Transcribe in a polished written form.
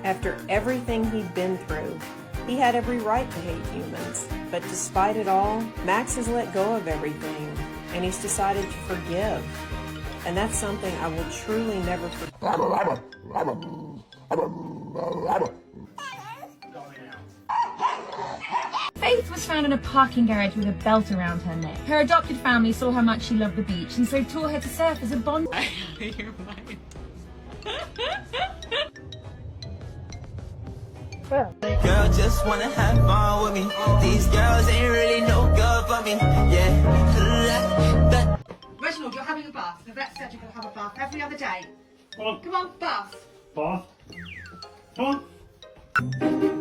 After everything he'd been through, he had every right to hate humans. But despite it all, Max has let go of everything, and he's decided to forgive. And that's something I will truly never forget. Faith was found in a parking garage with a belt around her neck. Her adopted family saw how much she loved the beach and so taught her to surf as a bond. Girl just wanna have fun with me. These girls ain't really no good for me. Yeah. Reginald, you're having a bath. The vet said you're going to have a bath every other day. Come on. Come on, bath. Bath. Come on.